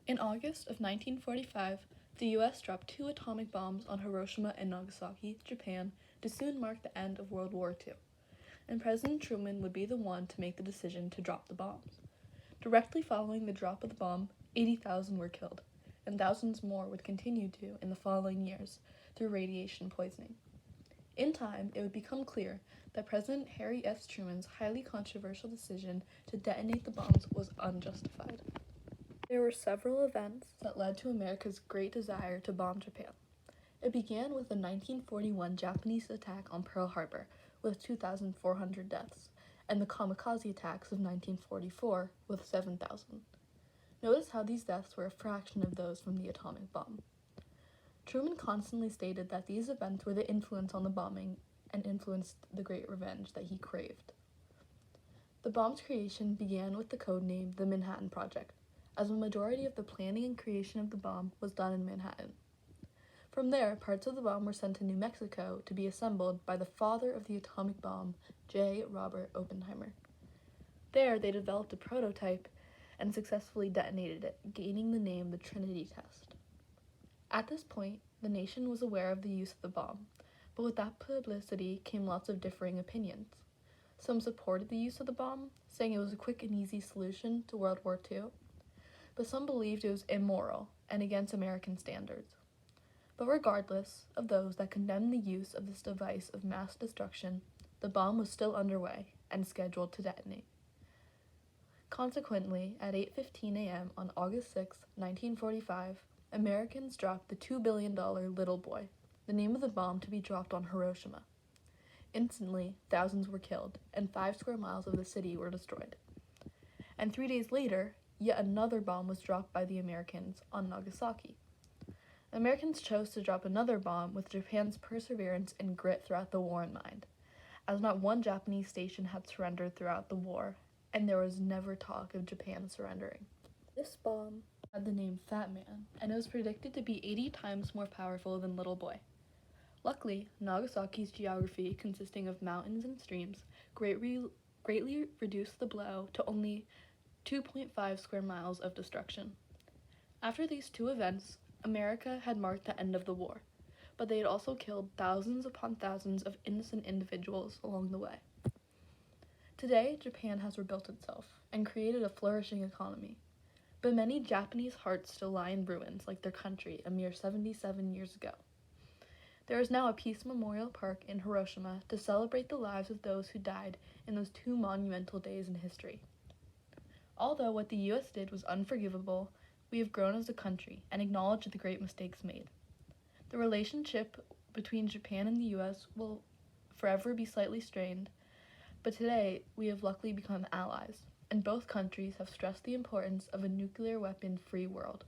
In August of 1945, the US dropped 2 atomic bombs on Hiroshima and Nagasaki, Japan, to soon mark the end of World War II, and President Truman would be the one to make the decision to drop the bombs. Directly following the drop of the bomb, 80,000 were killed, and thousands more would continue to in the following years through radiation poisoning. In time, it would become clear that President Harry S. Truman's highly controversial decision to detonate the bombs was unjustified. There were several events that led to America's great desire to bomb Japan. It began with the 1941 Japanese attack on Pearl Harbor, with 2,400 deaths, and the kamikaze attacks of 1944, with 7,000. Notice how these deaths were a fraction of those from the atomic bomb. Truman constantly stated that these events were the influence on the bombing and influenced the great revenge that he craved. The bomb's creation began with the code name the Manhattan Project, as a majority of the planning and creation of the bomb was done in Manhattan. From there, parts of the bomb were sent to New Mexico to be assembled by the father of the atomic bomb, J. Robert Oppenheimer. There, they developed a prototype and successfully detonated it, gaining the name the Trinity Test. At this point, the nation was aware of the use of the bomb, but with that publicity came lots of differing opinions. Some supported the use of the bomb, saying it was a quick and easy solution to World War II, but some believed it was immoral and against American standards. But regardless of those that condemned the use of this device of mass destruction, the bomb was still underway and scheduled to detonate. Consequently, at 8:15 a.m. on August 6, 1945, Americans dropped the $2 billion Little Boy, the name of the bomb to be dropped on Hiroshima. Instantly, thousands were killed, and 5 square miles of the city were destroyed. And 3 days later, yet another bomb was dropped by the Americans on Nagasaki. Americans chose to drop another bomb with Japan's perseverance and grit throughout the war in mind, as not one Japanese station had surrendered throughout the war, and there was never talk of Japan surrendering. This bomb had the name Fat Man, and it was predicted to be 80 times more powerful than Little Boy. Luckily, Nagasaki's geography, consisting of mountains and streams, greatly reduced the blow to only 2.5 square miles of destruction. After these 2 events, America had marked the end of the war, but they had also killed thousands upon thousands of innocent individuals along the way. Today, Japan has rebuilt itself and created a flourishing economy, but many Japanese hearts still lie in ruins like their country a mere 77 years ago. There is now a peace memorial park in Hiroshima to celebrate the lives of those who died in those 2 monumental days in history. Although what the U.S. did was unforgivable, we have grown as a country and acknowledged the great mistakes made. The relationship between Japan and the U.S. will forever be slightly strained, but today we have luckily become allies, and both countries have stressed the importance of a nuclear weapon-free world.